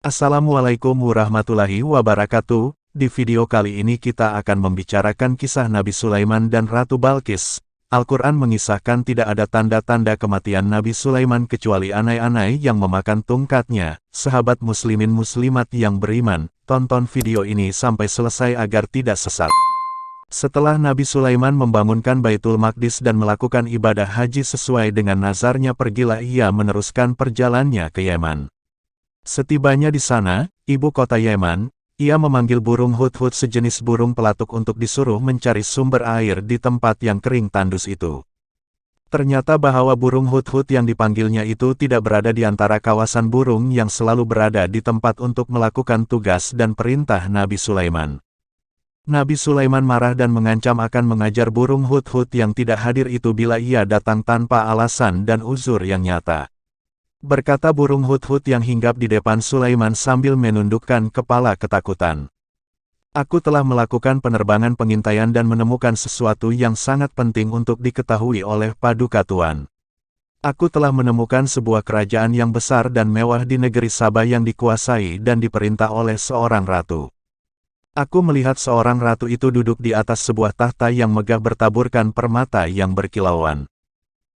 Assalamualaikum warahmatullahi wabarakatuh. Di video kali ini kita akan membicarakan kisah Nabi Sulaiman dan Ratu Balqis. Al-Quran mengisahkan tidak ada tanda-tanda kematian Nabi Sulaiman kecuali anai-anai yang memakan tongkatnya. Sahabat muslimin muslimat yang beriman, tonton video ini sampai selesai agar tidak sesat. Setelah Nabi Sulaiman membangunkan Baitul Maqdis dan melakukan ibadah haji sesuai dengan nazarnya, pergilah ia meneruskan perjalanannya ke Yaman. Setibanya di sana, ibu kota Yaman, ia memanggil burung hudhud sejenis burung pelatuk untuk disuruh mencari sumber air di tempat yang kering tandus itu. Ternyata bahwa burung hudhud yang dipanggilnya itu tidak berada di antara kawasan burung yang selalu berada di tempat untuk melakukan tugas dan perintah Nabi Sulaiman. Nabi Sulaiman marah dan mengancam akan mengajar burung hudhud yang tidak hadir itu bila ia datang tanpa alasan dan uzur yang nyata. Berkata burung hudhud yang hinggap di depan Sulaiman sambil menundukkan kepala ketakutan. Aku telah melakukan penerbangan pengintaian dan menemukan sesuatu yang sangat penting untuk diketahui oleh Paduka Tuan. Aku telah menemukan sebuah kerajaan yang besar dan mewah di negeri Sabah yang dikuasai dan diperintah oleh seorang ratu. Aku melihat seorang ratu itu duduk di atas sebuah tahta yang megah bertaburkan permata yang berkilauan.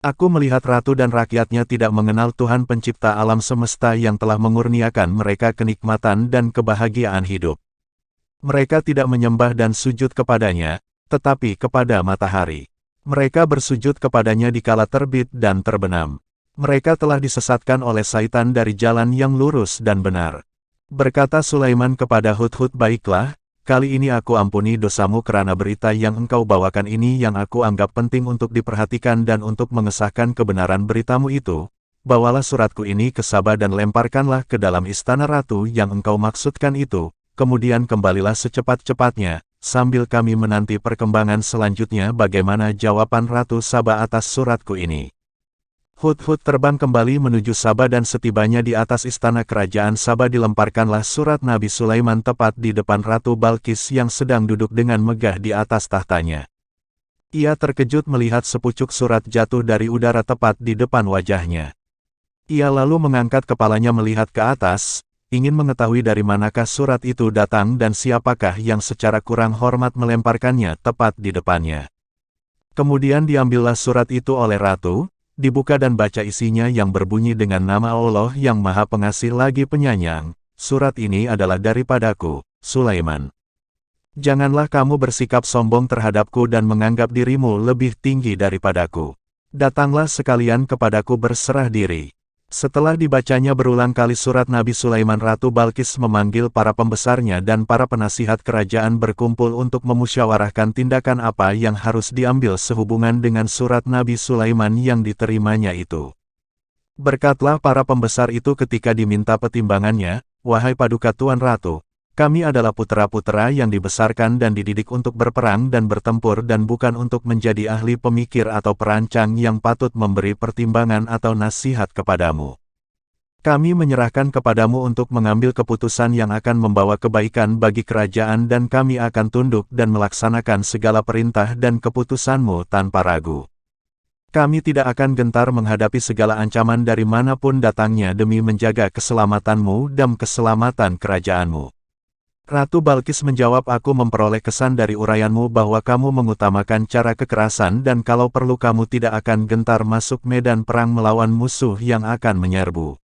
Aku melihat ratu dan rakyatnya tidak mengenal Tuhan pencipta alam semesta yang telah mengurniakan mereka kenikmatan dan kebahagiaan hidup. Mereka tidak menyembah dan sujud kepadanya, tetapi kepada matahari. Mereka bersujud kepadanya di kala terbit dan terbenam. Mereka telah disesatkan oleh Saitan dari jalan yang lurus dan benar. Berkata Sulaiman kepada hudhud, baiklah, kali ini aku ampuni dosamu karena berita yang engkau bawakan ini yang aku anggap penting untuk diperhatikan dan untuk mengesahkan kebenaran beritamu itu. Bawalah suratku ini ke Sabah dan lemparkanlah ke dalam istana ratu yang engkau maksudkan itu, kemudian kembalilah secepat-cepatnya, sambil kami menanti perkembangan selanjutnya bagaimana jawaban Ratu Sabah atas suratku ini. Hudhud terbang kembali menuju Sabah dan setibanya di atas istana kerajaan Sabah dilemparkanlah surat Nabi Sulaiman tepat di depan Ratu Balqis yang sedang duduk dengan megah di atas tahtanya. Ia terkejut melihat sepucuk surat jatuh dari udara tepat di depan wajahnya. Ia lalu mengangkat kepalanya melihat ke atas, ingin mengetahui dari manakah surat itu datang dan siapakah yang secara kurang hormat melemparkannya tepat di depannya. Kemudian diambillah surat itu oleh Ratu, dibuka dan baca isinya yang berbunyi dengan nama Allah yang Maha Pengasih lagi Penyayang. Surat ini adalah daripadaku, Sulaiman. Janganlah kamu bersikap sombong terhadapku dan menganggap dirimu lebih tinggi daripadaku. Datanglah sekalian kepadaku berserah diri. Setelah dibacanya berulang kali surat Nabi Sulaiman, Ratu Balqis memanggil para pembesarnya dan para penasihat kerajaan berkumpul untuk memusyawarahkan tindakan apa yang harus diambil sehubungan dengan surat Nabi Sulaiman yang diterimanya itu. Berkatlah para pembesar itu ketika diminta pertimbangannya, wahai Paduka Tuan Ratu, kami adalah putera-putera yang dibesarkan dan dididik untuk berperang dan bertempur dan bukan untuk menjadi ahli pemikir atau perancang yang patut memberi pertimbangan atau nasihat kepadamu. Kami menyerahkan kepadamu untuk mengambil keputusan yang akan membawa kebaikan bagi kerajaan dan kami akan tunduk dan melaksanakan segala perintah dan keputusanmu tanpa ragu. Kami tidak akan gentar menghadapi segala ancaman dari manapun datangnya demi menjaga keselamatanmu dan keselamatan kerajaanmu. Ratu Balqis menjawab, aku memperoleh kesan dari uraianmu bahwa kamu mengutamakan cara kekerasan dan kalau perlu kamu tidak akan gentar masuk medan perang melawan musuh yang akan menyerbu.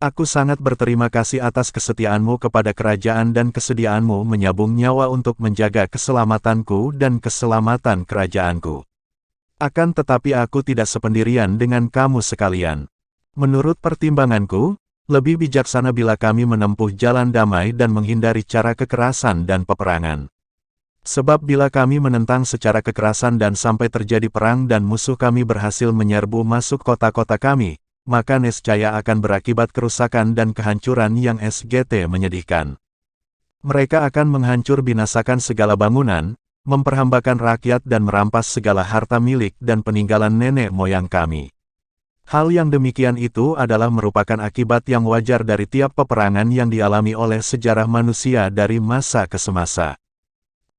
Aku sangat berterima kasih atas kesetiaanmu kepada kerajaan dan kesediaanmu menyabung nyawa untuk menjaga keselamatanku dan keselamatan kerajaanku. Akan tetapi aku tidak sependirian dengan kamu sekalian. Menurut pertimbanganku, lebih bijaksana bila kami menempuh jalan damai dan menghindari cara kekerasan dan peperangan. Sebab bila kami menentang secara kekerasan dan sampai terjadi perang dan musuh kami berhasil menyerbu masuk kota-kota kami, maka niscaya akan berakibat kerusakan dan kehancuran yang SGT menyedihkan. Mereka akan menghancur binasakan segala bangunan, memperhambakan rakyat dan merampas segala harta milik dan peninggalan nenek moyang kami. Hal yang demikian itu adalah merupakan akibat yang wajar dari tiap peperangan yang dialami oleh sejarah manusia dari masa ke semasa.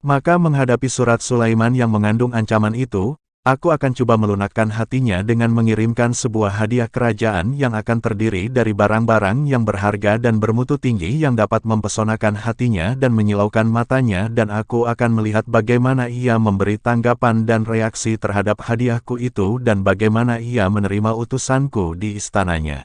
Maka menghadapi surat Sulaiman yang mengandung ancaman itu, Aku akan coba melunakkan hatinya dengan mengirimkan sebuah hadiah kerajaan yang akan terdiri dari barang-barang yang berharga dan bermutu tinggi yang dapat mempesonakan hatinya dan menyilaukan matanya, dan aku akan melihat bagaimana ia memberi tanggapan dan reaksi terhadap hadiahku itu dan bagaimana ia menerima utusanku di istananya.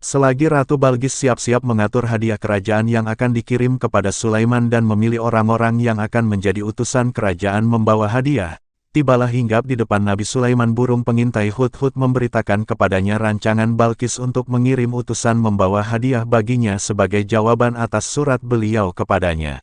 Selagi Ratu Balqis siap-siap mengatur hadiah kerajaan yang akan dikirim kepada Sulaiman dan memilih orang-orang yang akan menjadi utusan kerajaan membawa hadiah, tibalah hinggap di depan Nabi Sulaiman burung pengintai Hudhud memberitakan kepadanya rancangan Balqis untuk mengirim utusan membawa hadiah baginya sebagai jawaban atas surat beliau kepadanya.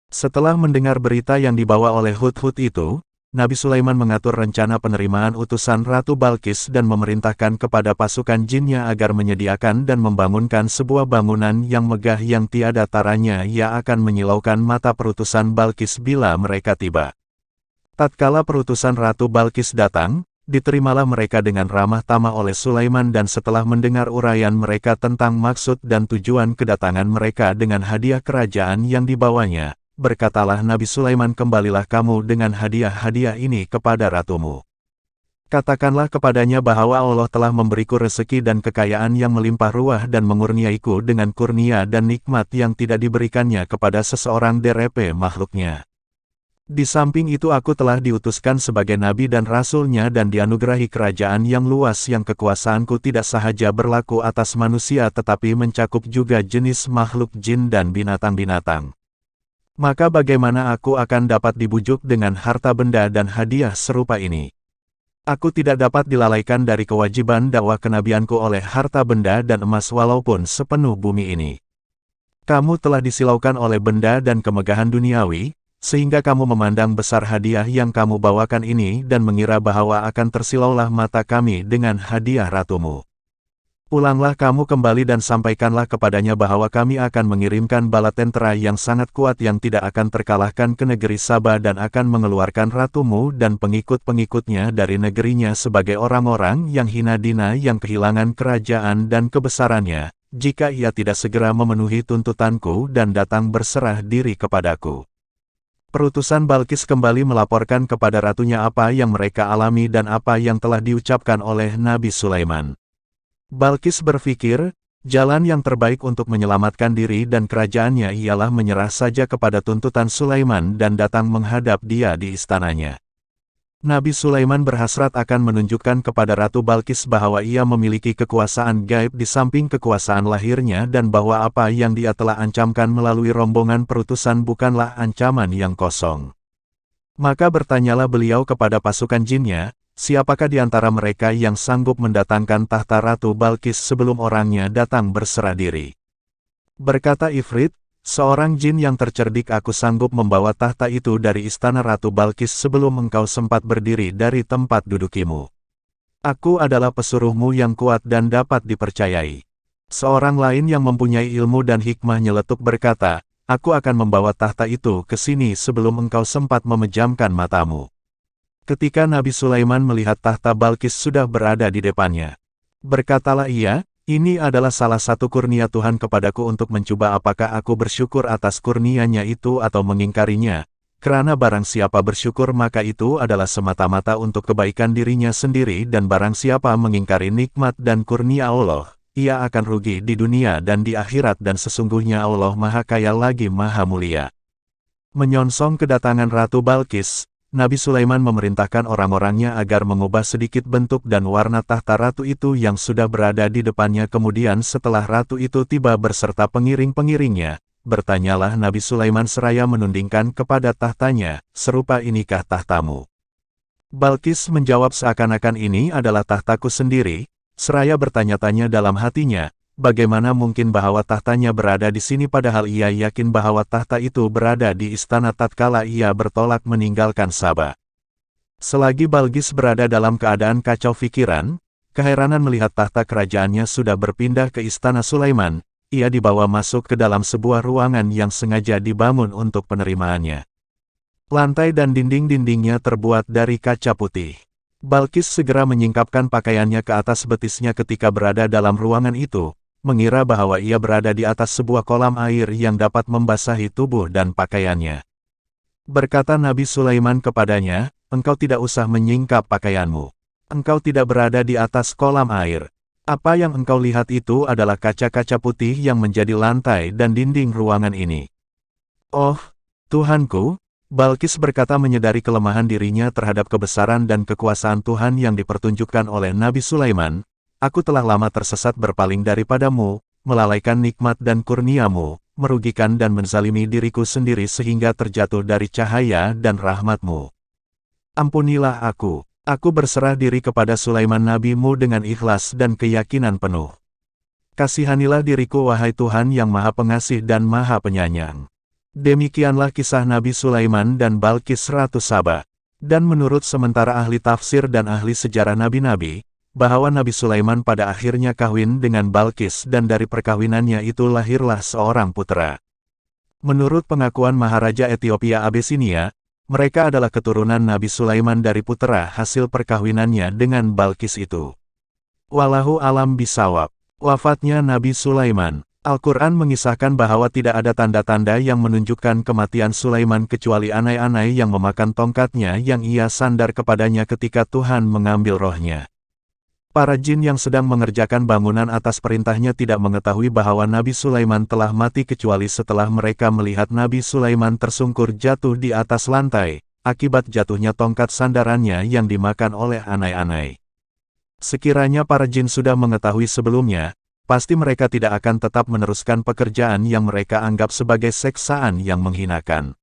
Setelah mendengar berita yang dibawa oleh Hudhud itu, Nabi Sulaiman mengatur rencana penerimaan utusan Ratu Balqis dan memerintahkan kepada pasukan jinnya agar menyediakan dan membangunkan sebuah bangunan yang megah yang tiada taranya yang akan menyilaukan mata perutusan Balqis bila mereka tiba. Tatkala perutusan Ratu Balqis datang, diterimalah mereka dengan ramah tamah oleh Sulaiman, dan setelah mendengar uraian mereka tentang maksud dan tujuan kedatangan mereka dengan hadiah kerajaan yang dibawanya, berkatalah Nabi Sulaiman, kembalilah kamu dengan hadiah-hadiah ini kepada ratumu. Katakanlah kepadanya bahwa Allah telah memberiku rezeki dan kekayaan yang melimpah ruah dan mengurniaiku dengan kurnia dan nikmat yang tidak diberikannya kepada seseorang dari makhluknya. Di samping itu aku telah diutuskan sebagai nabi dan rasulnya dan dianugerahi kerajaan yang luas yang kekuasaanku tidak sahaja berlaku atas manusia tetapi mencakup juga jenis makhluk jin dan binatang-binatang. Maka bagaimana aku akan dapat dibujuk dengan harta benda dan hadiah serupa ini? Aku tidak dapat dilalaikan dari kewajiban dakwah kenabianku oleh harta benda dan emas walaupun sepenuh bumi ini. Kamu telah disilaukan oleh benda dan kemegahan duniawi, sehingga kamu memandang besar hadiah yang kamu bawakan ini dan mengira bahwa akan tersilaulah mata kami dengan hadiah ratumu. Pulanglah kamu kembali dan sampaikanlah kepadanya bahwa kami akan mengirimkan bala tentera yang sangat kuat yang tidak akan terkalahkan ke negeri Saba dan akan mengeluarkan ratumu dan pengikut-pengikutnya dari negerinya sebagai orang-orang yang hina dina yang kehilangan kerajaan dan kebesarannya, jika ia tidak segera memenuhi tuntutanku dan datang berserah diri kepadaku. Perutusan Balqis kembali melaporkan kepada ratunya apa yang mereka alami dan apa yang telah diucapkan oleh Nabi Sulaiman. Balqis berpikir, jalan yang terbaik untuk menyelamatkan diri dan kerajaannya ialah menyerah saja kepada tuntutan Sulaiman dan datang menghadap dia di istananya. Nabi Sulaiman berhasrat akan menunjukkan kepada Ratu Balqis bahwa ia memiliki kekuasaan gaib di samping kekuasaan lahirnya dan bahwa apa yang dia telah ancamkan melalui rombongan perutusan bukanlah ancaman yang kosong. Maka bertanyalah beliau kepada pasukan jinnya, siapakah di antara mereka yang sanggup mendatangkan tahta Ratu Balqis sebelum orangnya datang berserah diri? Berkata Ifrit, seorang jin yang tercerdik, aku sanggup membawa tahta itu dari istana Ratu Balqis sebelum engkau sempat berdiri dari tempat dudukimu. Aku adalah pesuruhmu yang kuat dan dapat dipercayai. Seorang lain yang mempunyai ilmu dan hikmah nyeletuk berkata, aku akan membawa tahta itu ke sini sebelum engkau sempat memejamkan matamu. Ketika Nabi Sulaiman melihat tahta Balqis sudah berada di depannya, berkatalah ia, ini adalah salah satu kurnia Tuhan kepadaku untuk mencoba apakah aku bersyukur atas kurnianya itu atau mengingkarinya, karena barang siapa bersyukur maka itu adalah semata-mata untuk kebaikan dirinya sendiri dan barang siapa mengingkari nikmat dan kurnia Allah, ia akan rugi di dunia dan di akhirat dan sesungguhnya Allah Maha Kaya lagi Maha Mulia. Menyongsong kedatangan Ratu Balqis, Nabi Sulaiman memerintahkan orang-orangnya agar mengubah sedikit bentuk dan warna tahta ratu itu yang sudah berada di depannya. Kemudian setelah ratu itu tiba beserta pengiring-pengiringnya, bertanyalah Nabi Sulaiman seraya menundingkan kepada tahtanya, serupa inikah tahtamu? Balqis menjawab seakan-akan ini adalah tahtaku sendiri, seraya bertanya-tanya dalam hatinya, bagaimana mungkin bahwa tahtanya berada di sini padahal ia yakin bahwa tahta itu berada di istana tatkala ia bertolak meninggalkan Saba. Selagi Balqis berada dalam keadaan kacau pikiran, keheranan melihat tahta kerajaannya sudah berpindah ke istana Sulaiman, ia dibawa masuk ke dalam sebuah ruangan yang sengaja dibangun untuk penerimaannya. Lantai dan dinding-dindingnya terbuat dari kaca putih. Balqis segera menyingkapkan pakaiannya ke atas betisnya ketika berada dalam ruangan itu, mengira bahwa ia berada di atas sebuah kolam air yang dapat membasahi tubuh dan pakaiannya. Berkata Nabi Sulaiman kepadanya, engkau tidak usah menyingkap pakaianmu. Engkau tidak berada di atas kolam air. Apa yang engkau lihat itu adalah kaca-kaca putih yang menjadi lantai dan dinding ruangan ini. Oh, Tuhanku, Balkis berkata menyadari kelemahan dirinya terhadap kebesaran dan kekuasaan Tuhan yang dipertunjukkan oleh Nabi Sulaiman. Aku telah lama tersesat berpaling daripadamu, melalaikan nikmat dan kurniamu, merugikan dan menzalimi diriku sendiri sehingga terjatuh dari cahaya dan rahmatmu. Ampunilah aku berserah diri kepada Sulaiman nabimu dengan ikhlas dan keyakinan penuh. Kasihanilah diriku wahai Tuhan yang Maha Pengasih dan Maha Penyayang. Demikianlah kisah Nabi Sulaiman dan Balkis Ratu Saba. Dan menurut sementara ahli tafsir dan ahli sejarah nabi-nabi, bahwa Nabi Sulaiman pada akhirnya kawin dengan Balkis dan dari perkawinannya itu lahirlah seorang putera. Menurut pengakuan Maharaja Ethiopia Abyssinia, mereka adalah keturunan Nabi Sulaiman dari putera hasil perkawinannya dengan Balkis itu. Wallahu alam bisawab. Wafatnya Nabi Sulaiman. Al-Quran mengisahkan bahwa tidak ada tanda-tanda yang menunjukkan kematian Sulaiman kecuali anai-anai yang memakan tongkatnya yang ia sandar kepadanya ketika Tuhan mengambil rohnya. Para jin yang sedang mengerjakan bangunan atas perintahnya tidak mengetahui bahwa Nabi Sulaiman telah mati kecuali setelah mereka melihat Nabi Sulaiman tersungkur jatuh di atas lantai, akibat jatuhnya tongkat sandarannya yang dimakan oleh anai-anai. Sekiranya para jin sudah mengetahui sebelumnya, pasti mereka tidak akan tetap meneruskan pekerjaan yang mereka anggap sebagai seksaan yang menghinakan.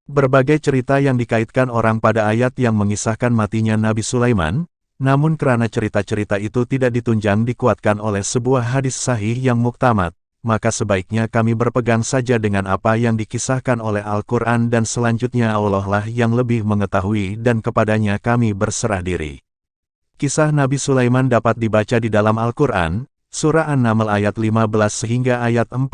Berbagai cerita yang dikaitkan orang pada ayat yang mengisahkan matinya Nabi Sulaiman, namun karena cerita-cerita itu tidak ditunjang dikuatkan oleh sebuah hadis sahih yang muktamad, maka sebaiknya kami berpegang saja dengan apa yang dikisahkan oleh Al-Quran dan selanjutnya Allah lah yang lebih mengetahui dan kepadanya kami berserah diri. Kisah Nabi Sulaiman dapat dibaca di dalam Al-Quran, Surah An-Naml ayat 15 hingga ayat 44.